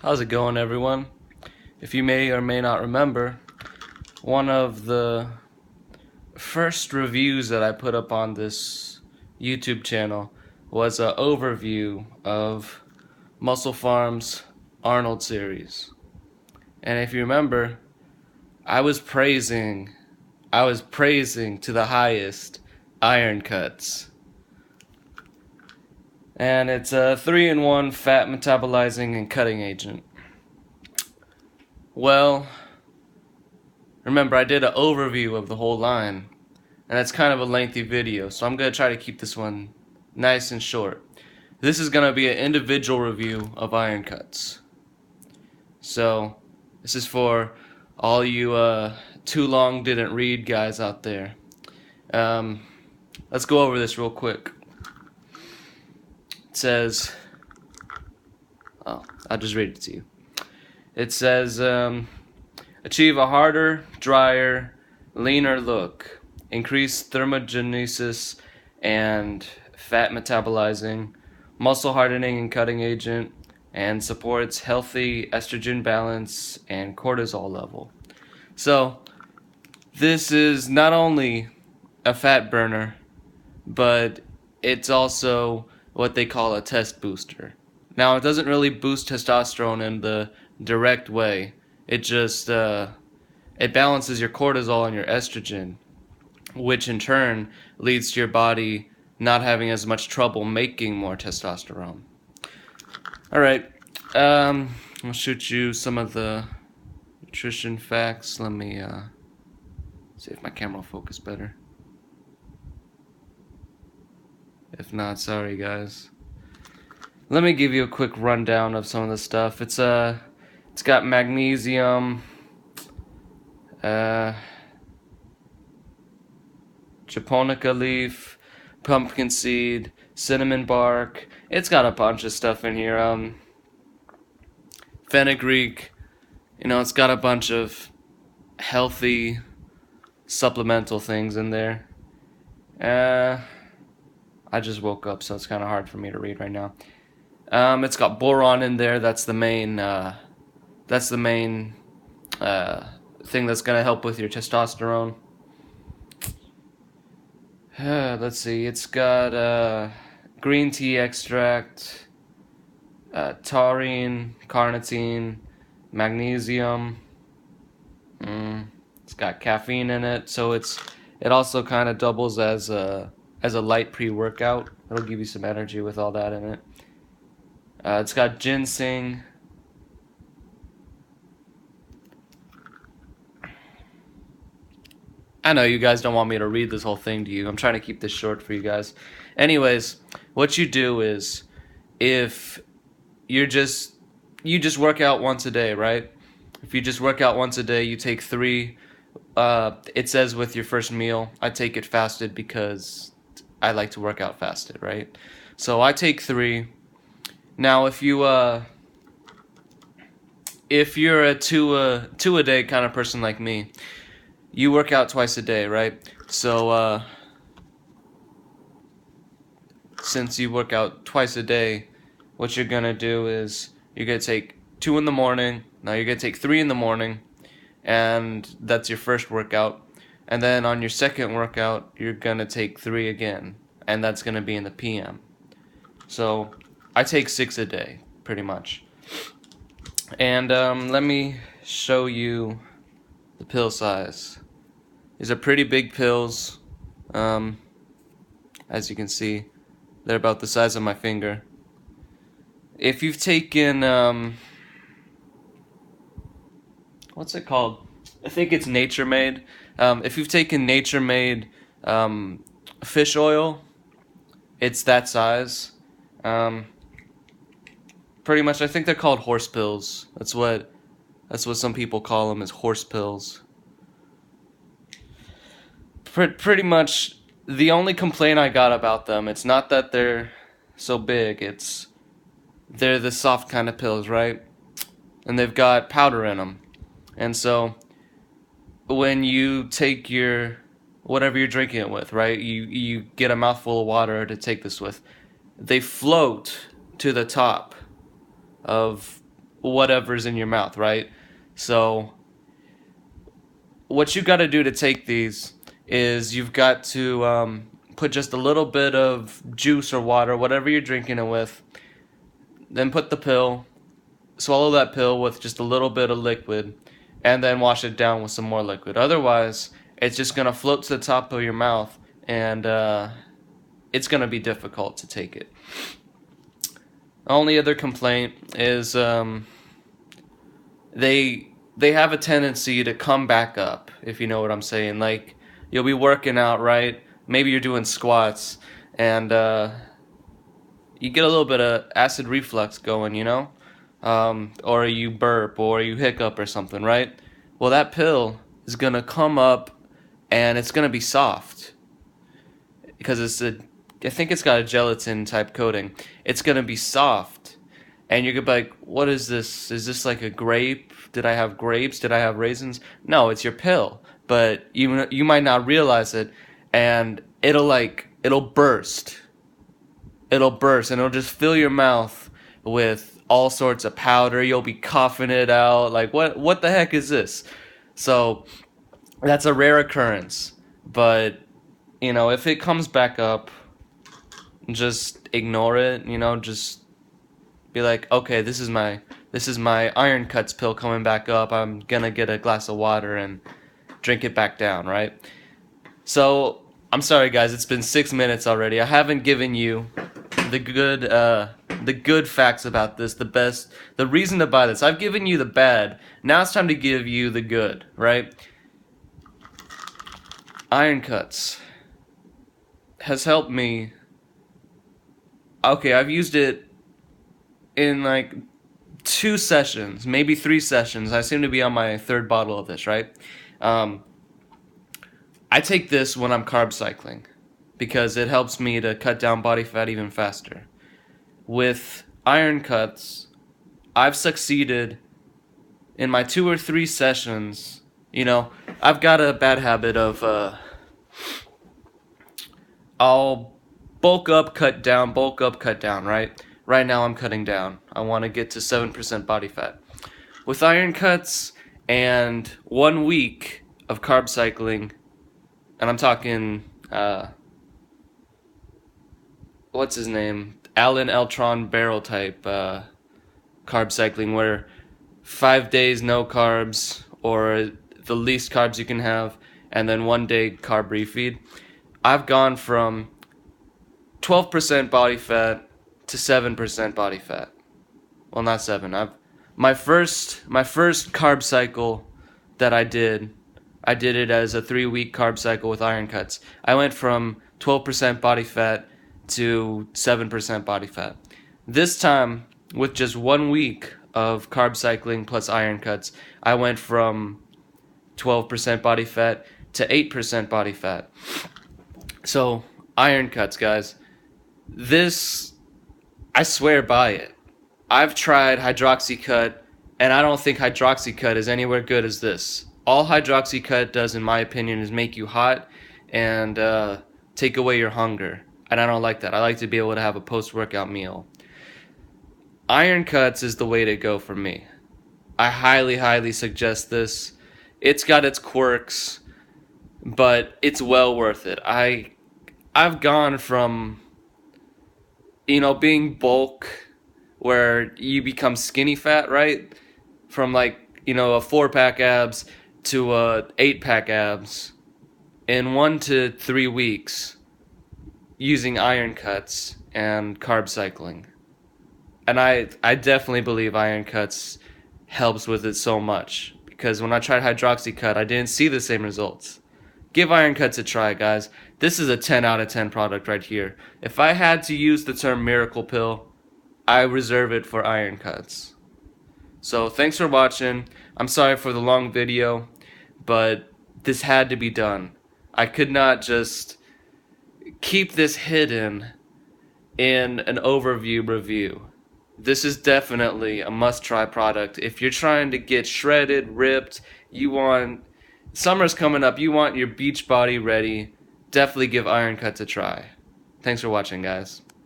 How's it going, everyone? If you may or may not remember, one of the first reviews that I put up on this YouTube channel was an overview of Musclepharm's Arnold series. And if you remember, I was praising to the highest iron cuts. And it's a 3-in-1 fat metabolizing and cutting agent. Well, remember I did an overview of the whole line, and it's kind of a lengthy video, so I'm going to try to keep this one nice and short. This is going to be an individual review of iron cuts. So, this is for all you too long didn't read guys out there. Let's go over this real quick. It says, I'll just read it to you. It says, achieve a harder, drier, leaner look, increase thermogenesis and fat metabolizing, muscle hardening and cutting agent, and supports healthy estrogen balance and cortisol level. So, this is not only a fat burner, but it's also what they call a test booster. Now, it doesn't really boost testosterone in the direct way. It just it balances your cortisol and your estrogen, which in turn leads to your body not having as much trouble making more testosterone. Alright, I'll shoot you some of the nutrition facts. Let me see if my camera will focus better. If not, sorry guys. Let me give you a quick rundown of some of the stuff. It's got magnesium, japonica leaf, pumpkin seed, cinnamon bark. It's got a bunch of stuff in here. Fenugreek. You know, it's got a bunch of healthy supplemental things in there. I just woke up, so it's kind of hard for me to read right now. It's got boron in there. That's the main thing that's gonna help with your testosterone. Let's see. It's got green tea extract, taurine, carnitine, magnesium. It's got caffeine in it, so it also kind of doubles as a light pre-workout. It'll give you some energy with all that in it. It's got ginseng. I know you guys don't want me to read this whole thing to you. I'm trying to keep this short for you guys. Anyways, what you do is, if you just work out once a day, right? If you just work out once a day, you take 3. It says with your first meal. I take it fasted because I like to work out fasted, right? So I take 3. Now, if you're a two a day kind of person like me, you work out twice a day, right? So since you work out twice a day, what you're gonna do is you're gonna take 2 in the morning. Now you're gonna take 3 in the morning, and that's your first workout. And then on your second workout, you're gonna take 3 again, and that's gonna be in the PM. So I take 6 a day, pretty much. And let me show you the pill size. These are pretty big pills. As you can see, they're about the size of my finger. If you've taken, what's it called? I think it's Nature Made. If you've taken Nature Made fish oil, it's that size. Pretty much, I think they're called horse pills. That's what some people call them, is horse pills. Pretty much, the only complaint I got about them, it's not that they're so big, they're the soft kind of pills, right? And they've got powder in them. And so, when you take whatever you're drinking it with, right? You get a mouthful of water to take this with. They float to the top of whatever's in your mouth, right? So what you got to do to take these is you've got to put just a little bit of juice or water, whatever you're drinking it with, then put the pill, swallow that pill with just a little bit of liquid, and then wash it down with some more liquid. Otherwise, it's just going to float to the top of your mouth, and it's going to be difficult to take it. Only other complaint is they have a tendency to come back up, if you know what I'm saying. Like, you'll be working out, right? Maybe you're doing squats, and you get a little bit of acid reflux going, you know? Or you burp, or you hiccup or something, right? Well, that pill is going to come up, and it's going to be soft. Because I think it's got a gelatin type coating. It's going to be soft. And you're going to be like, what is this? Is this like a grape? Did I have grapes? Did I have raisins? No, it's your pill. But you might not realize it, and it'll burst. It'll burst, and it'll just fill your mouth with all sorts of powder. You'll be coughing it out. Like, what the heck is this? So that's a rare occurrence. But, you know, if it comes back up, just ignore it, you know, just be like, okay, this is my Iron Cuts pill coming back up. I'm gonna get a glass of water and drink it back down, right? So, I'm sorry guys, it's been 6 minutes already. I haven't given you the good facts about this, the reason to buy this. I've given you the bad. Now it's time to give you the good, right? Iron Cuts has helped me. Okay, I've used it in like 2 sessions, maybe 3 sessions. I seem to be on my 3rd bottle of this, right? I take this when I'm carb cycling because it helps me to cut down body fat even faster. With Iron Cuts, I've succeeded in my 2 or 3 sessions. You know, I've got a bad habit of I'll bulk up, cut down, right? Right now I'm cutting down. I want to get to 7% body fat. With Iron Cuts and 1 week of carb cycling, and I'm talking, what's his name? Alan Eltron barrel type carb cycling, where 5 days no carbs, or the least carbs you can have, and then 1 day carb refeed. I've gone from 12% body fat to 7% body fat. Well, not 7. My first carb cycle that I did it as a 3-week carb cycle with Iron Cuts. I went from 12% body fat to 7% body fat. This time, with just 1 week of carb cycling plus Iron Cuts, I went from 12% body fat to 8% body fat. So, Iron Cuts, guys. This, I swear by it. I've tried Hydroxycut, and I don't think Hydroxycut is anywhere good as this. All Hydroxycut does, in my opinion, is make you hot and take away your hunger. And I don't like that. I like to be able to have a post-workout meal. Iron Cuts is the way to go for me. I highly, highly suggest this. It's got its quirks, but it's well worth it. I've gone from, you know, being bulk, where you become skinny fat, right? From like, you know, a 4-pack abs to a 8-pack abs in 1 to 3 weeks using Iron Cuts and carb cycling. And I definitely believe Iron Cuts helps with it so much, because when I tried Hydroxycut, I didn't see the same results. Give Iron Cuts a try, guys. This is a 10 out of 10 product right here. If I had to use the term miracle pill, I reserve it for Iron Cuts. So thanks for watching. I'm sorry for the long video, but this had to be done. I could not just keep this hidden in an overview review. This is definitely a must-try product. If you're trying to get shredded, ripped, summer's coming up, you want your beach body ready, definitely give Iron Cuts a try. Thanks for watching, guys.